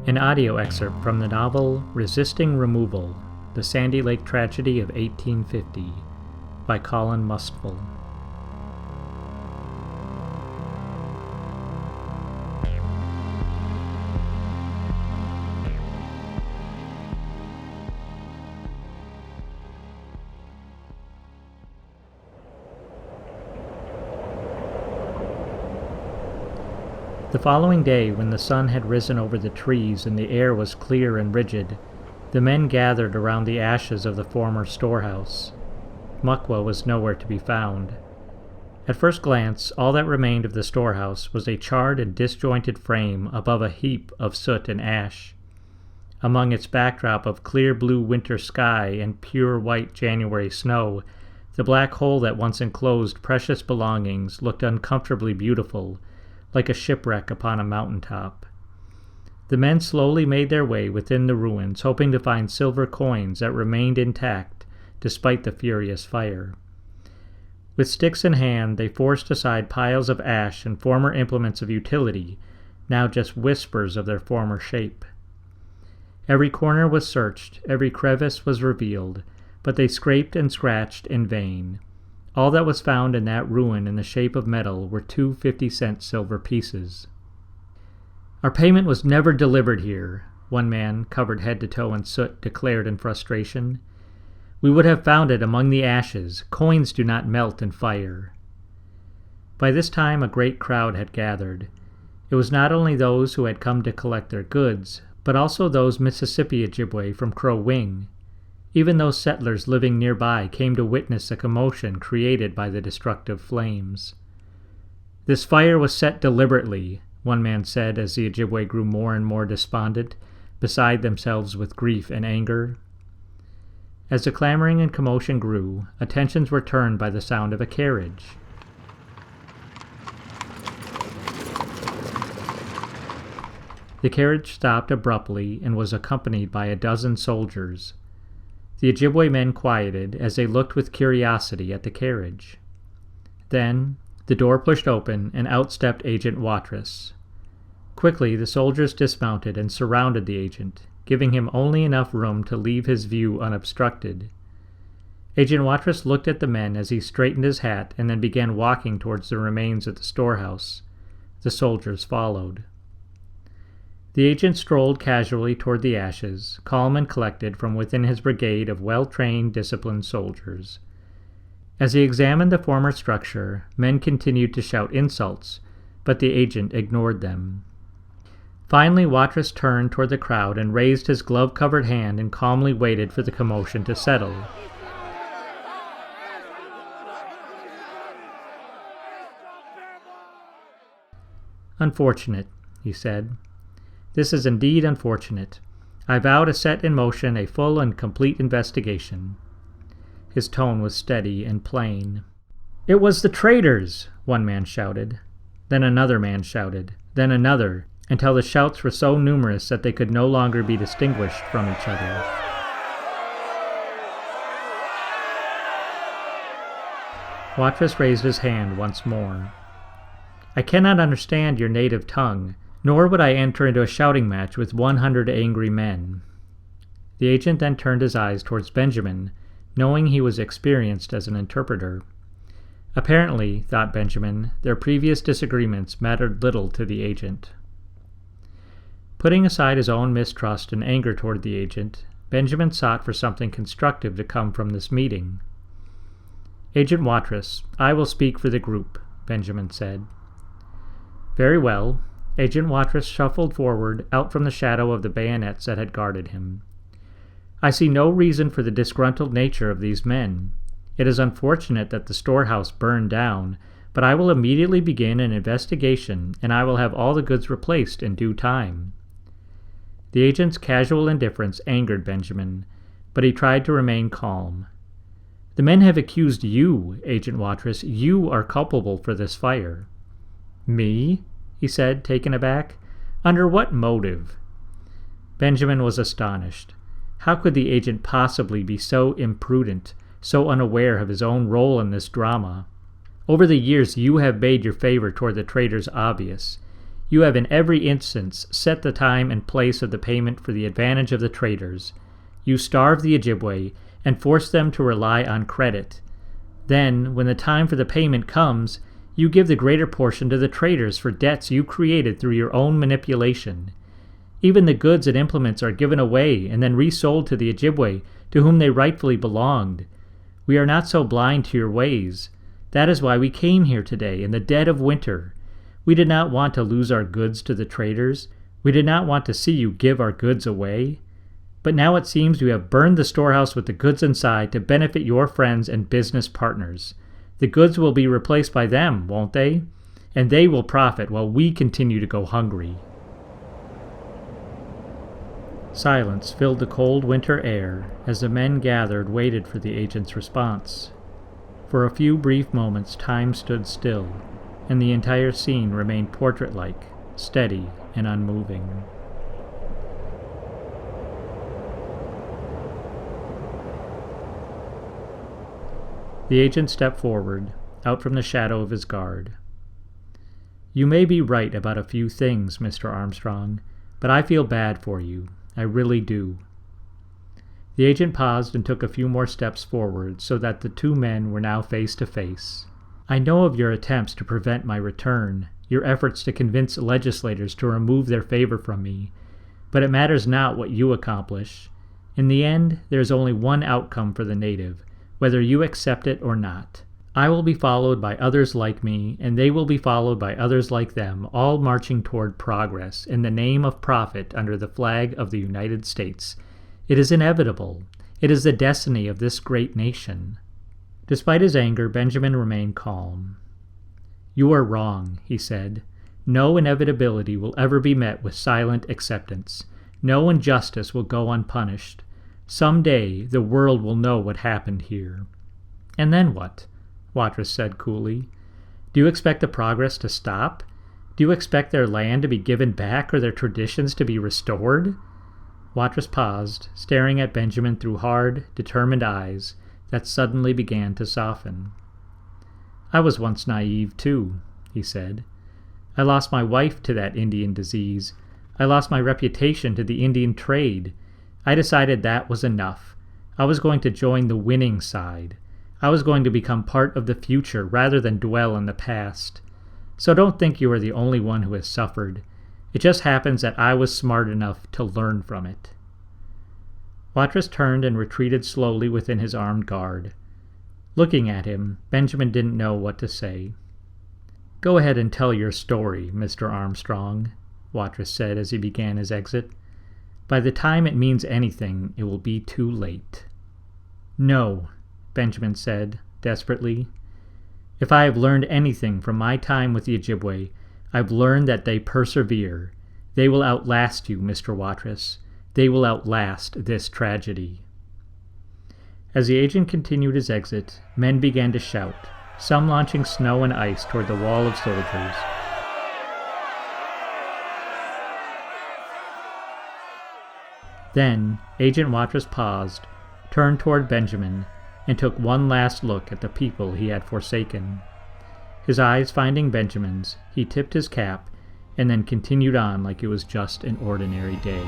An audio excerpt from the novel Resisting Removal, The Sandy Lake Tragedy of 1850 by Colin Mustful. The following day, when the sun had risen over the trees and the air was clear and rigid, the men gathered around the ashes of the former storehouse. Muckwa was nowhere to be found. At first glance, all that remained of the storehouse was a charred and disjointed frame above a heap of soot and ash. Among its backdrop of clear blue winter sky and pure white January snow, the black hole that once enclosed precious belongings looked uncomfortably beautiful, like a shipwreck upon a mountaintop. The men slowly made their way within the ruins, hoping to find silver coins that remained intact despite the furious fire. With sticks in hand, they forced aside piles of ash and former implements of utility, now just whispers of their former shape. Every corner was searched, every crevice was revealed, but they scraped and scratched in vain. All that was found in that ruin in the shape of metal were 2 50-cent silver pieces. "Our payment was never delivered here," one man, covered head to toe in soot, declared in frustration. "We would have found it among the ashes. Coins do not melt in fire." By this time a great crowd had gathered. It was not only those who had come to collect their goods, but also those Mississippi Ojibwe from Crow Wing. Even those settlers living nearby came to witness a commotion created by the destructive flames. "This fire was set deliberately," one man said as the Ojibwe grew more and more despondent, beside themselves with grief and anger. As the clamoring and commotion grew, attentions were turned by the sound of a carriage. The carriage stopped abruptly and was accompanied by a dozen soldiers. The Ojibwe men quieted as they looked with curiosity at the carriage. Then, the door pushed open and out stepped Agent Watrous. Quickly, the soldiers dismounted and surrounded the agent, giving him only enough room to leave his view unobstructed. Agent Watrous looked at the men as he straightened his hat and then began walking towards the remains of the storehouse. The soldiers followed. The agent strolled casually toward the ashes, calm and collected from within his brigade of well-trained, disciplined soldiers. As he examined the former structure, men continued to shout insults, but the agent ignored them. Finally, Watrous turned toward the crowd and raised his glove-covered hand and calmly waited for the commotion to settle. "Unfortunate," he said. "This is indeed unfortunate. I vow to set in motion a full and complete investigation." His tone was steady and plain. "It was the traitors!" one man shouted. Then another man shouted. Then another, until the shouts were so numerous that they could no longer be distinguished from each other. Watrous raised his hand once more. "I cannot understand your native tongue, nor would I enter into a shouting match with 100 angry men." The agent then turned his eyes towards Benjamin, knowing he was experienced as an interpreter. Apparently, thought Benjamin, their previous disagreements mattered little to the agent. Putting aside his own mistrust and anger toward the agent, Benjamin sought for something constructive to come from this meeting. "Agent Watrous, I will speak for the group," Benjamin said. "Very well." Agent Watrous shuffled forward, out from the shadow of the bayonets that had guarded him. "I see no reason for the disgruntled nature of these men. It is unfortunate that the storehouse burned down, but I will immediately begin an investigation, and I will have all the goods replaced in due time." The agent's casual indifference angered Benjamin, but he tried to remain calm. "The men have accused you, Agent Watrous. You are culpable for this fire." "Me?" he said, taken aback. "Under what motive?" Benjamin was astonished. How could the agent possibly be so imprudent, so unaware of his own role in this drama? Over the years you have made your favor toward the traitors obvious. You have in every instance set the time and place of the payment for the advantage of the traders. You starve the Ojibwe and force them to rely on credit. Then, when the time for the payment comes, you give the greater portion to the traders for debts you created through your own manipulation. Even the goods and implements are given away and then resold to the Ojibwe, to whom they rightfully belonged. We are not so blind to your ways. That is why we came here today in the dead of winter. We did not want to lose our goods to the traders. We did not want to see you give our goods away. But now it seems you have burned the storehouse with the goods inside to benefit your friends and business partners. The goods will be replaced by them, won't they? And they will profit while we continue to go hungry. Silence filled the cold winter air as the men gathered waited for the agent's response. For a few brief moments time stood still, and the entire scene remained portrait-like, steady and unmoving. The agent stepped forward, out from the shadow of his guard. "You may be right about a few things, Mr. Armstrong, but I feel bad for you. I really do." The agent paused and took a few more steps forward so that the two men were now face to face. "I know of your attempts to prevent my return, your efforts to convince legislators to remove their favor from me, but it matters not what you accomplish. In the end, there is only one outcome for the native, whether you accept it or not. I will be followed by others like me, and they will be followed by others like them, all marching toward progress in the name of profit under the flag of the United States. It is inevitable. It is the destiny of this great nation." Despite his anger, Benjamin remained calm. "You are wrong," he said. "No inevitability will ever be met with silent acceptance. No injustice will go unpunished. Some day the world will know what happened here." "And then what?" Watrous said coolly. "Do you expect the progress to stop? Do you expect their land to be given back or their traditions to be restored?" Watrous paused, staring at Benjamin through hard, determined eyes that suddenly began to soften. "I was once naive, too," he said. "I lost my wife to that Indian disease. I lost my reputation to the Indian trade. I decided that was enough. I was going to join the winning side. I was going to become part of the future rather than dwell in the past. So don't think you are the only one who has suffered. It just happens that I was smart enough to learn from it." Watrous turned and retreated slowly within his armed guard. Looking at him, Benjamin didn't know what to say. "Go ahead and tell your story, Mr. Armstrong," Watrous said as he began his exit. "By the time it means anything, it will be too late." "No," Benjamin said, desperately. "If I have learned anything from my time with the Ojibwe, I've learned that they persevere. They will outlast you, Mr. Watrous. They will outlast this tragedy." As the agent continued his exit, men began to shout, some launching snow and ice toward the wall of soldiers. Then Agent Watrous paused, turned toward Benjamin, and took one last look at the people he had forsaken. His eyes finding Benjamin's, he tipped his cap and then continued on like it was just an ordinary day.